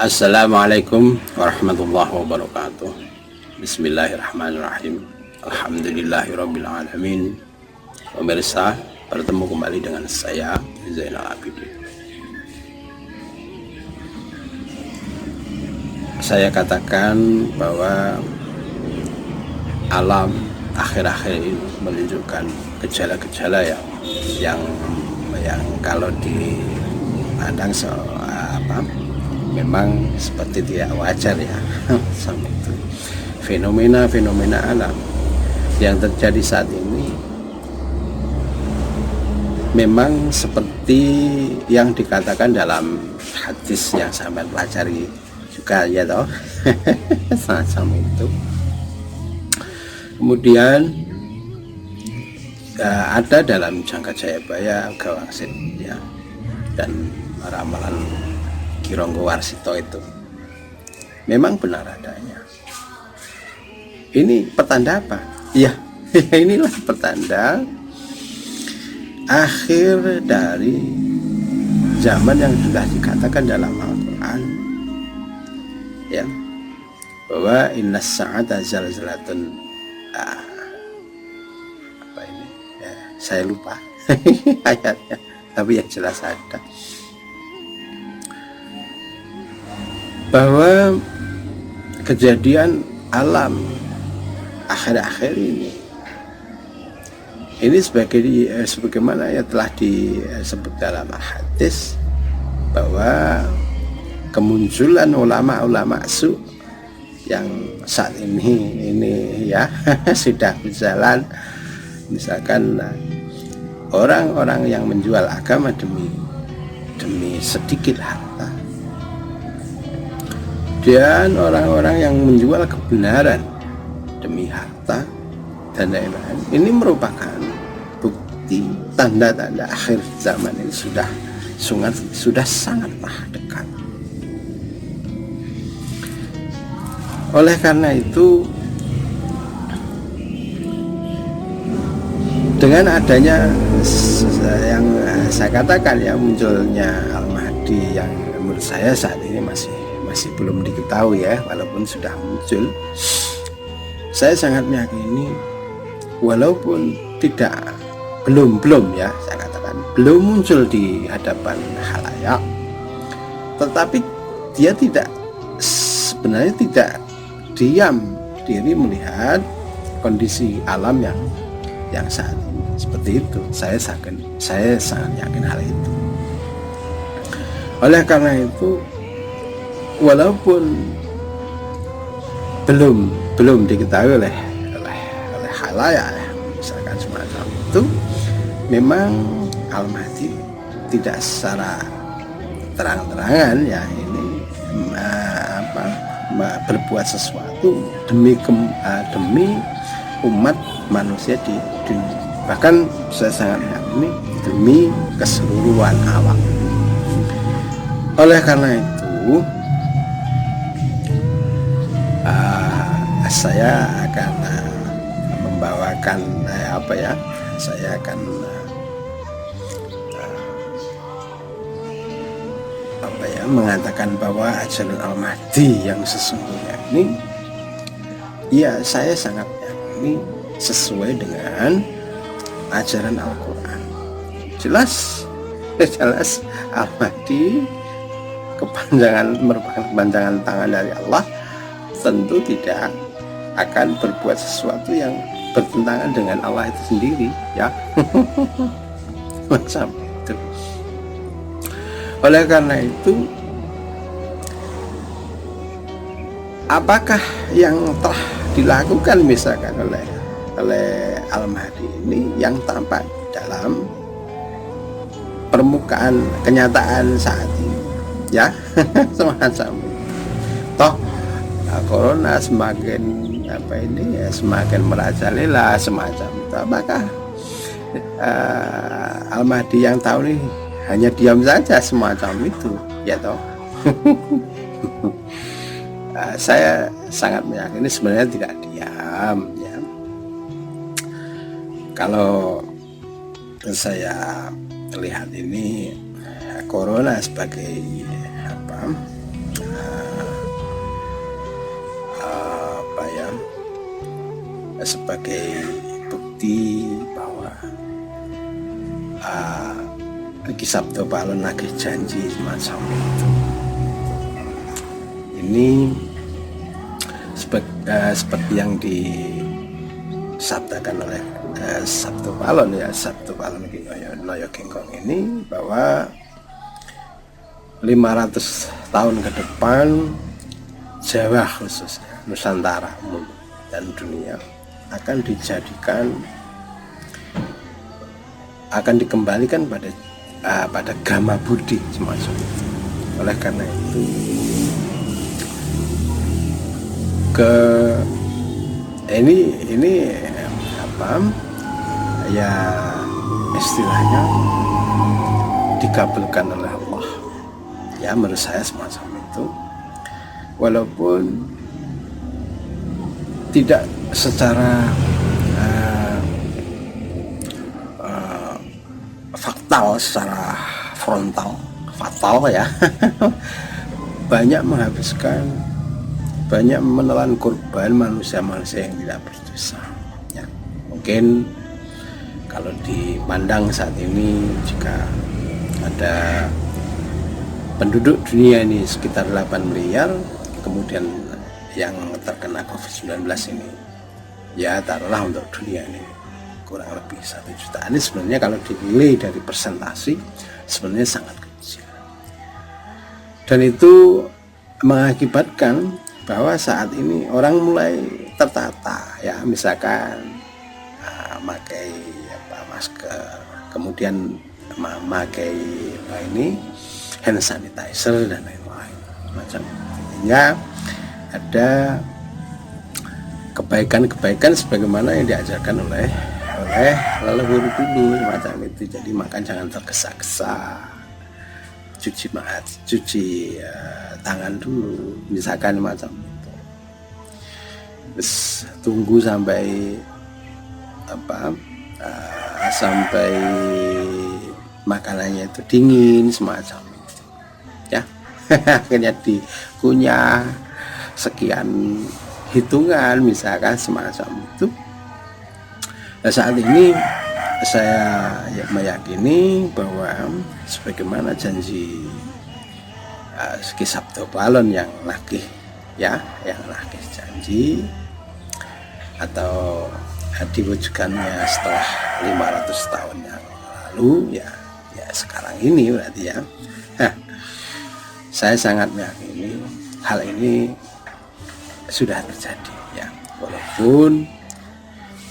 Assalamualaikum warahmatullahi wabarakatuh. Bismillahirrahmanirrahim. Alhamdulillahirrabbilalamin. Pemirsa, bertemu kembali dengan saya Zainal Abidin. Saya katakan bahwa alam akhir-akhir ini menunjukkan gejala-gejala yang kalau dipandang memang seperti tidak wajar ya. Sama itu fenomena-fenomena alam yang terjadi saat ini memang seperti yang dikatakan dalam hadis yang sampai pelajari juga ya toh. Sama itu. Kemudian ada dalam Jangka Jayabaya Gawasit ya, dan ramalan Kironggo Warsito itu memang benar adanya. Ini pertanda apa? Ya, inilah pertanda akhir dari zaman yang sudah dikatakan dalam Al-Quran ya, bahwa innas sa'ata zalzalatun apa ini ya, saya lupa ayatnya, tapi yang jelas ada bahwa kejadian alam akhir-akhir ini sebagaimana yang telah disebut dalam hadis, bahwa kemunculan ulama-ulama su yang saat ini ya sudah berjalan, misalkan orang-orang yang menjual agama demi sedikit harta, dan orang-orang yang menjual kebenaran demi harta dan lain-lain. Ini merupakan bukti tanda-tanda akhir zaman ini sudah sangatlah dekat. Oleh karena itu, dengan adanya yang saya katakan ya, munculnya Al-Mahdi yang menurut saya saat ini masih belum diketahui ya, walaupun sudah muncul. Saya sangat meyakini walaupun belum ya, saya katakan belum muncul di hadapan khalayak, tetapi dia sebenarnya tidak diam diri melihat kondisi alam yang saat ini seperti itu. Saya sangat yakin hal itu. Oleh karena itu, walaupun belum diketahui oleh khalayak misalkan semacam itu, memang Al-Mahdi tidak secara terang-terangan ya ini berbuat sesuatu demi umat manusia di dunia. Bahkan saya sangat yakini demi keseluruhan alam. Oleh karena itu, saya akan membawakan saya akan mengatakan bahwa ajaran Al-Mahdi yang sesungguhnya ini ya, saya sangat yakini sesuai dengan ajaran Al-Quran. Jelas Al-Mahdi merupakan kepanjangan tangan dari Allah, tentu tidak akan berbuat sesuatu yang bertentangan dengan Allah itu sendiri ya. Macam itu. Oleh karena itu, apakah yang telah dilakukan misalkan oleh Al-Mahdi ini yang tampak dalam permukaan kenyataan saat ini ya, semacam toh corona semakin semakin merajalela semacam itu. Apakah Al-Mahdi yang tahu ini hanya diam saja semacam itu ya toh? Saya sangat meyakini sebenarnya tidak diam ya. Kalau saya lihat ini corona sebagai sebagai bukti bahwa Ki Sabdo Palon nagih janji semacam itu. Ini seperti yang disabdakan oleh Sabdo Palon ya, Sabdo Palon Ki Noyo Genggong ini, bahwa 500 tahun ke depan Jawa khususnya, Nusantara umum dan dunia akan dikembalikan pada Gama Budi semacam itu. Oleh karena itu ini apa ya, istilahnya dikabulkan oleh Allah ya, menurut saya semacam itu, walaupun tidak secara faktal, secara frontal, fatal ya. Banyak menghabiskan, banyak menelan korban manusia-manusia yang tidak berdosa ya. Mungkin kalau dipandang saat ini, jika ada penduduk dunia ini sekitar 8 miliar, kemudian yang terkena COVID-19 ini ya taruhlah untuk dunia ini kurang lebih 1 juta. Ini sebenarnya kalau dinilai dari persentasi sebenarnya sangat kecil, dan itu mengakibatkan bahwa saat ini orang mulai tertata ya, misalkan memakai masker, kemudian memakai hand sanitizer dan lain-lain macam. Hingga ada kebaikan-kebaikan sebagaimana yang diajarkan oleh leluhur dulu semacam itu. Jadi makan jangan tergesa-gesa, cuci tangan dulu misalkan macam itu. Terus tunggu sampai sampai makanannya itu dingin semacam itu ya. Akhirnya dikunyah sekian hitungan misalkan semacam itu. Nah, saat ini saya meyakini bahwa sebagaimana janji Ki Sabdo Palon yang nagih janji atau diwujudkannya setelah 500 tahun yang lalu ya sekarang ini berarti ya. Saya sangat meyakini hal ini sudah terjadi ya, walaupun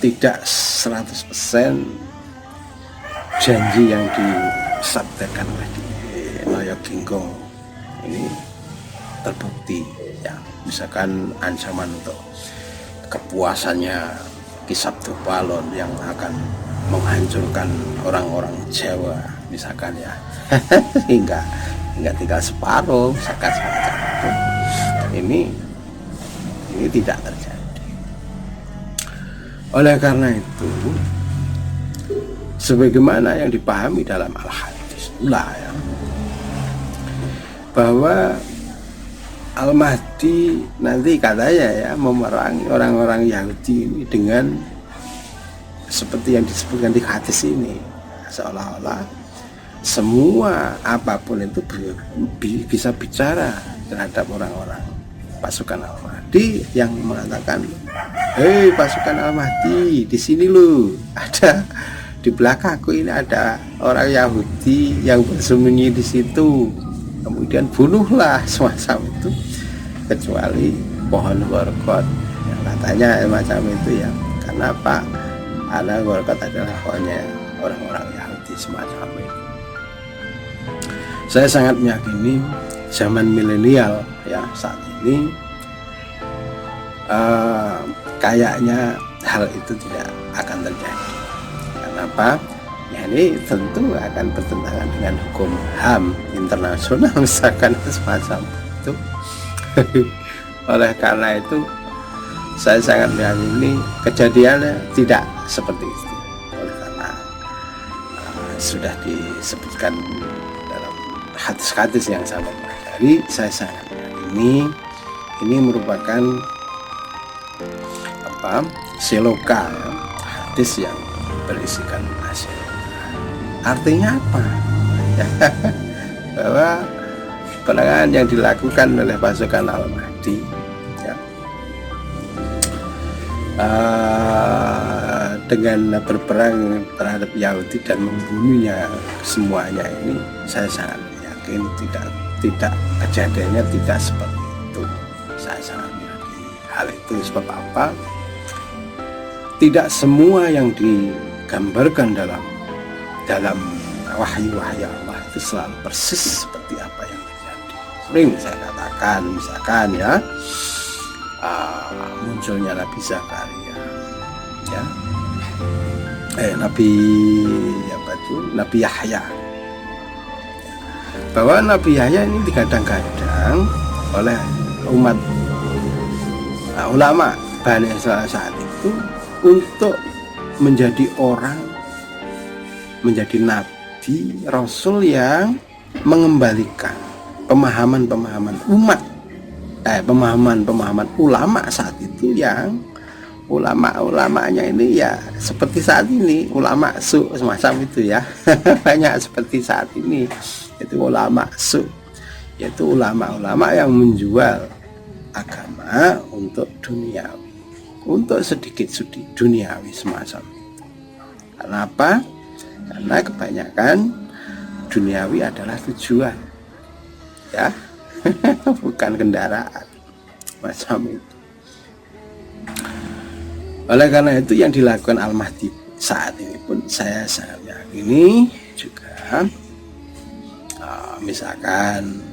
tidak 100% janji yang disabdakan oleh Noyo Genggong ini terbukti ya. Misalkan ancaman untuk kepuasannya Ki Sabdo Palon yang akan menghancurkan orang-orang Jawa misalkan ya, hingga tinggal separuh misalkan semacam itu. Ini tidak terjadi. Oleh karena itu, sebagaimana yang dipahami dalam Al-Hadis pula ya, bahwa Al-Mahdi nanti katanya ya memerangi orang-orang Yahudi ini dengan seperti yang disebutkan di hadis ini, seolah-olah semua apapun itu bisa bicara terhadap orang-orang pasukan Al-Mahdi yang mengatakan, hei pasukan Al-Mahdi, di sini loh, ada di belakangku ini ada orang Yahudi yang bersembunyi di situ, kemudian bunuhlah semacam itu, kecuali pohon workot yang katanya macam itu ya. Karena apa? Karena workot adalah pohonnya orang-orang Yahudi semacam itu. Saya sangat meyakini zaman milenial ya saat ini kayaknya hal itu tidak akan terjadi. Kenapa? Ya ini tentu akan bertentangan dengan hukum HAM internasional misalkan semacam itu. Oleh karena itu saya sangat meyakini kejadiannya tidak seperti itu. Oleh karena sudah disebutkan dalam hadis-hadis yang saya pelajari, saya sangat meyakini ini merupakan seloka ya, hadis yang berisikan seloka. Artinya apa? Bahwa penanganan yang dilakukan oleh pasukan Al-Mahdi ya, dengan berperang terhadap Yahudi dan membunuhnya semuanya ini, saya sangat yakin tidak kejadiannya tidak seperti itu. Saya sangat yakin hal itu. Sebab apa? Tidak semua yang digambarkan dalam wahyu-wahyu Allah itu selalu persis seperti apa yang terjadi. Sering saya katakan, misalkan ya, munculnya Nabi Zakaria ya, Nabi Yahya, bahwa Nabi Yahya ini digadang-gadang oleh umat ulama Bani Israil saat itu untuk menjadi nabi rasul yang mengembalikan pemahaman umat, pemahaman ulama saat itu, yang ulama-ulamanya ini ya seperti saat ini, ulama su semacam itu ya. Banyak seperti saat ini, itu ulama su, yaitu ulama-ulama yang menjual agama untuk duniawi, untuk sedikit duniawi semacam itu. Karena apa? Karena kebanyakan duniawi adalah tujuan ya, bukan kendaraan macam itu. Oleh karena itu yang dilakukan Al-Mahdi saat ini pun saya sangat yakini juga, misalkan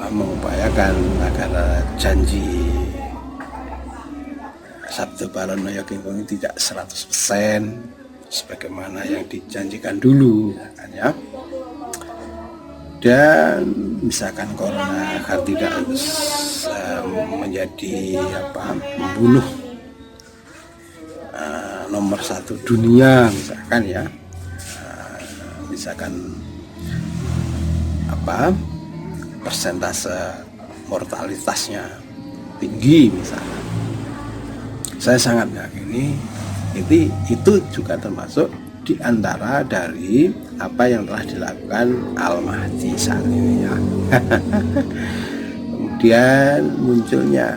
mengupayakan agar janji Sabtu Barono Yakin tidak 100% sebagaimana yang dijanjikan dulu kan ya. Dan misalkan corona agar tidak menjadi membunuh nomor 1 dunia misalkan ya, misalkan persentase mortalitasnya tinggi misalnya. Saya sangat yakini itu juga termasuk di antara dari apa yang telah dilakukan Al-Mahdi saat ini ya. Kemudian munculnya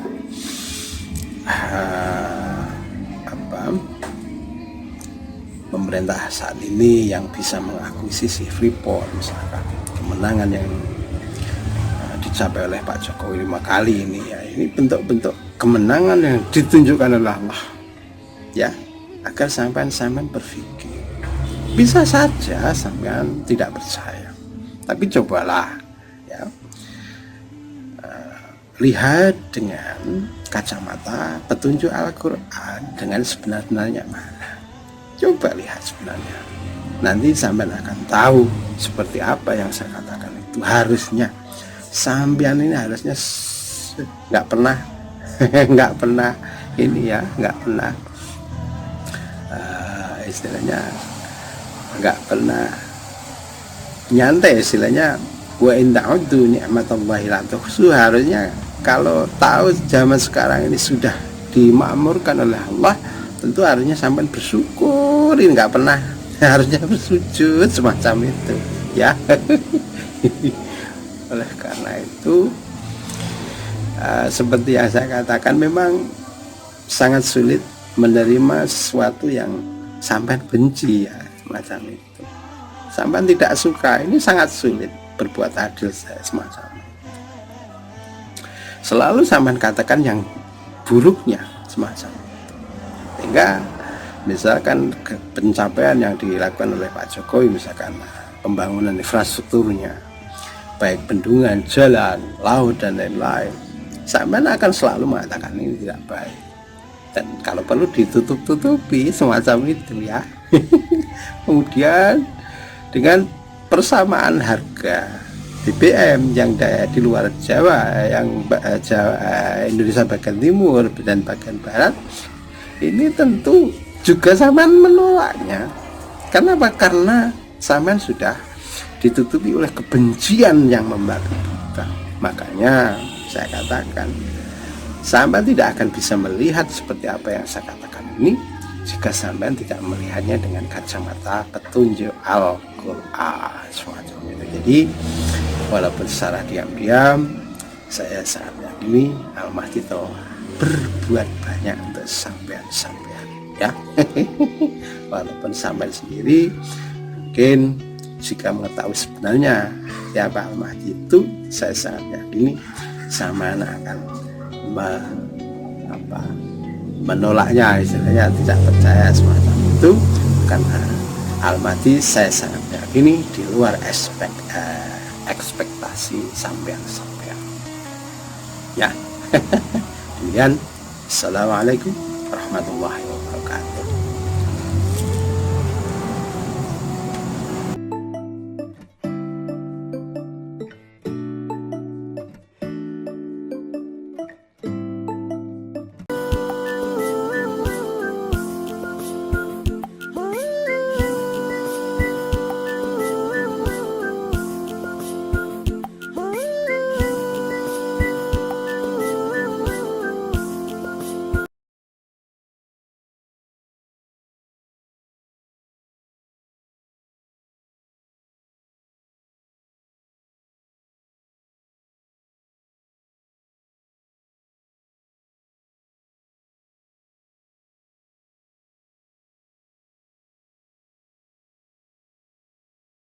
pemerintah saat ini yang bisa mengakuisisi Freeport misalkan, kemenangan yang dicapai oleh Pak Jokowi 5 kali ini ya, ini bentuk-bentuk kemenangan yang ditunjukkan oleh Allah ya, agar sampean berpikir. Bisa saja sampean tidak percaya, tapi cobalah ya, lihat dengan kacamata petunjuk Al-Quran dengan sebenar-benarnya mana. Coba lihat sebenarnya, nanti sampean akan tahu seperti apa yang saya katakan itu. Harusnya sampean ini harusnya nggak pernah ini ya, nggak pernah istilahnya nggak pernah nyantai, istilahnya wa in ta'uddu ni'matallahi la tuhsuha. Harusnya kalau tahu zaman sekarang ini sudah dimakmurkan oleh Allah, tentu harusnya sampai bersyukur, ini nggak pernah harusnya bersujud semacam itu ya. Oleh karena itu seperti yang saya katakan, memang sangat sulit menerima sesuatu yang sampai benci ya, semacam itu. Sampai tidak suka, ini sangat sulit berbuat adil semacam itu. Selalu sampai katakan yang buruknya semacam itu. Sehingga misalkan pencapaian yang dilakukan oleh Pak Jokowi, misalkan pembangunan infrastrukturnya, baik bendungan, jalan, laut dan lain-lain, sampean akan selalu mengatakan ini tidak baik, dan kalau perlu ditutup-tutupi semacam itu ya. Kemudian dengan persamaan harga BBM yang di luar Jawa, yang Indonesia bagian timur dan bagian barat, ini tentu juga sampean menolaknya. Kenapa? Karena sampean sudah ditutupi oleh kebencian yang membara kita. Makanya saya katakan, Sampean tidak akan bisa melihat seperti apa yang saya katakan ini jika sampean tidak melihatnya dengan kacamata petunjuk Al-Quran semacam itu. Jadi walaupun secara diam-diam saya sangat yakini Al-Mahdi telah berbuat banyak untuk sampean-sampean ya. Walaupun sampean sendiri mungkin jika mengetahui sebenarnya siapa Al-Mahdi itu, saya sangat yakini sampean akan menolaknya, istilahnya tidak percaya semacam itu. Karena Al-Mahdi saya sangat yakini di luar ekspektasi sampean-sampean ya. Demikian, assalamualaikum warahmatullahi wabarakatuh.